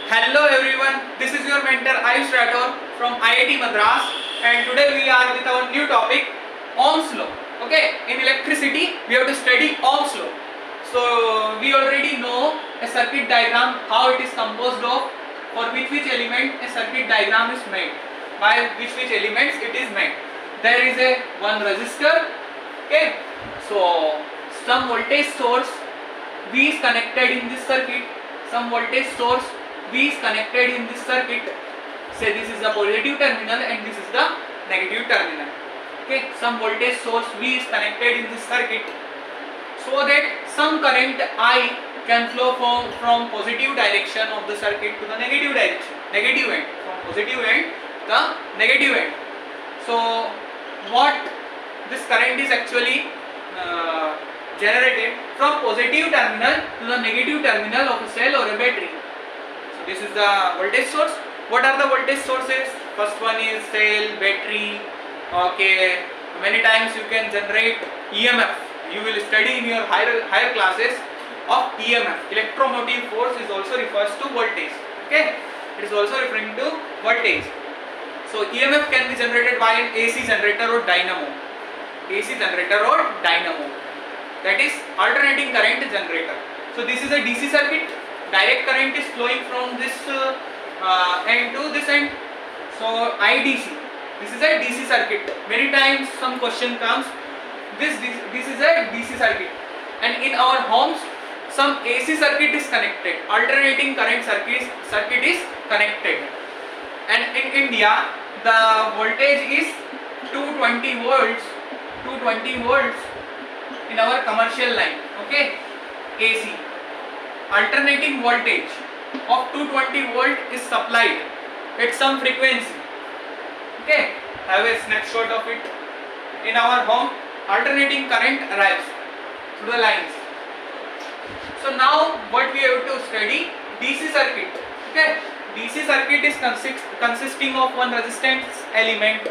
Hello everyone, this is your mentor Ayush R from IIT Madras, and today we are with our new topic, Ohm's law. Okay, in electricity we have to study Ohm's law. So we already know a circuit diagram, how it is composed of, for which element a circuit diagram is made, by which elements it is made. There is a one resistor. Okay, so some voltage source V is connected in this circuit, some voltage source V is connected in this circuit. Say this is the positive terminal and this is the negative terminal. Okay, some voltage source V is connected in this circuit, so that some current I can flow from positive direction of the circuit to the negative direction, negative end, from positive end to the negative end. So what this current is actually generated from positive terminal to the negative terminal of a cell or a battery. So this is the voltage source. What are the voltage sources? First one is cell, battery. Okay, many times you can generate EMF. You will study in your higher classes of EMF. Electromotive force is also refers to voltage. Okay, it is also referring to voltage. So EMF can be generated by an AC generator or dynamo. AC generator or dynamo. That is alternating current generator. So this is a DC circuit. Direct current is flowing from this end to this end. So IDC. This is a DC circuit. Many times some question comes. This is a DC circuit, and in our homes some AC circuit is connected. Alternating current circuit is connected. And in India the voltage is 220 volts. 220 volts in our commercial line. Okay, AC. Alternating voltage of 220 volt is supplied at some frequency. Okay, have a snapshot of it. In our home, alternating current arrives through the lines. So now what we have to study? DC circuit. Okay, DC circuit is consisting of one resistance element.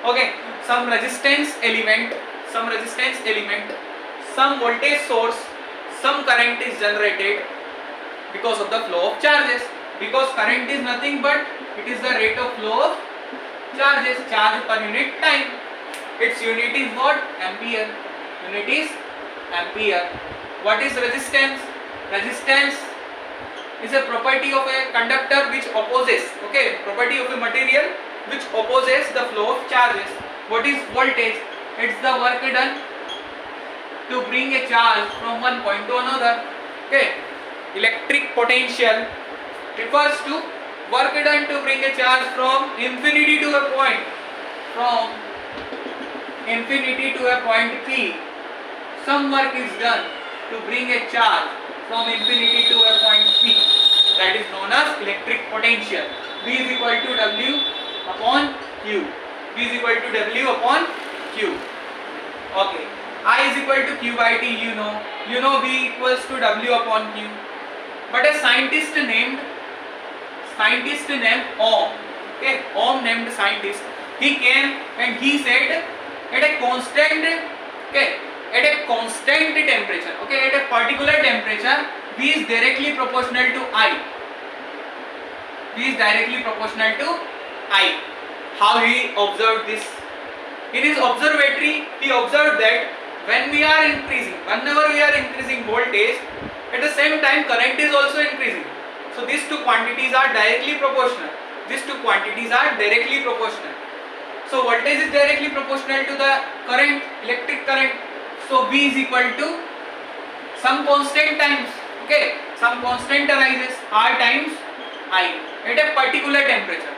Okay, some resistance element, some voltage source, some current is generated because of the flow of charges. Because current is nothing but it is the rate of flow of charges, charge per unit time. Its unit is what? Ampere. Unit is ampere. What is resistance? Resistance is a property of a conductor which opposes, okay, property of a material which opposes the flow of charges. What is voltage? It's the work done to bring a charge from one point to another. Okay. Electric potential refers to work done to bring a charge from infinity to a point. From infinity to a point P, some work is done to bring a charge from infinity to a point P. That is known as electric potential. V is equal to W upon Q. V is equal to W upon Q. Okay. I is equal to Q by T. You know V equals to W upon Q. But a scientist named Ohm. Okay, Ohm named scientist. He came and he said at a constant temperature. Okay, at a particular temperature, V is directly proportional to I. V is directly proportional to I. How he observed this? In his observatory, he observed that whenever we are increasing voltage, at the same time current is also increasing. So these two quantities are directly proportional. So voltage is directly proportional to the current, electric current. So V is equal to some constant times. Okay, some constant arises, R times I at a particular temperature.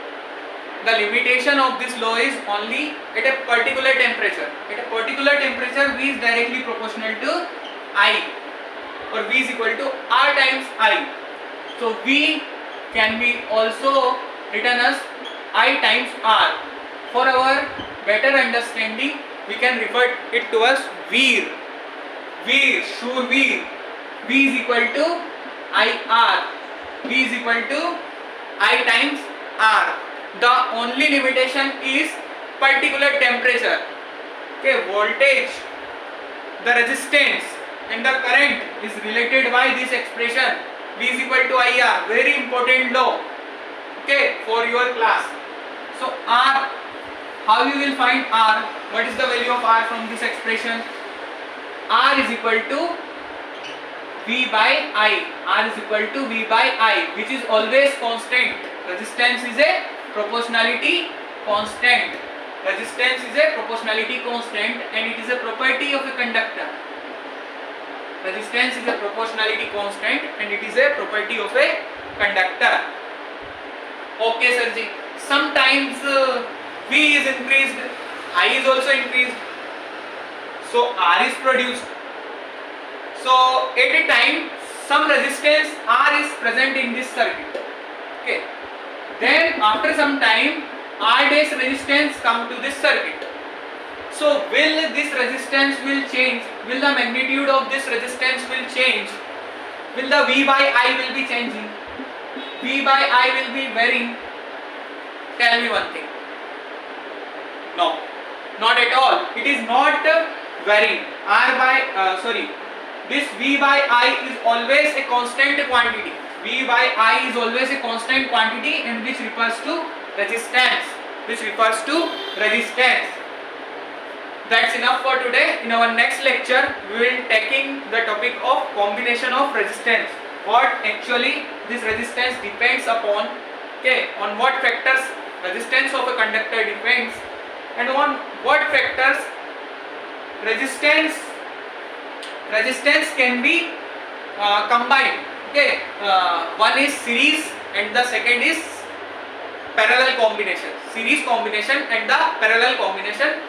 The limitation of this law is only at a particular temperature. At a particular temperature, V is directly proportional to I, or V is equal to R times I. So V can be also written as I times R. For our better understanding, we can refer it to as Veer. Sure Veer. V is equal to IR. V is equal to I times R. The only limitation is particular temperature. Okay, voltage, the resistance and the current is related by this expression V is equal to IR, very important law, okay, for your class. So R, how you will find R? What is the value of R from this expression? R is equal to V by I. R is equal to V by I, which is always constant. Resistance is a proportionality constant. Resistance is a proportionality constant and it is a property of a conductor. Resistance is a proportionality constant and it is a property of a conductor. Okay, Sirji. Sometimes V is increased, I is also increased. So R is produced. So at a time some resistance R is present in this circuit. Okay. Then after some time R dash resistance come to this circuit. So will this resistance will change? Will the magnitude of this resistance will change? Will the V by I will be changing? V by I will be varying? Tell me one thing. No, not at all. It is not varying. This V by I is always a constant quantity. V by I is always a constant quantity and which refers to resistance. That's enough for today. In our next lecture, we will taking the topic of combination of resistance. What actually this resistance depends upon. Okay, on what factors resistance of a conductor depends, and on what factors resistance can be combined. Okay, one is series and the second is parallel combination. Series combination and the parallel combination.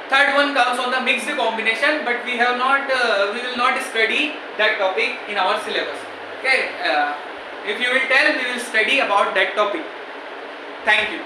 Third one comes on the mixed combination, but we will not study that topic in our syllabus. Okay, if you will tell, we will study about that topic. Thank you.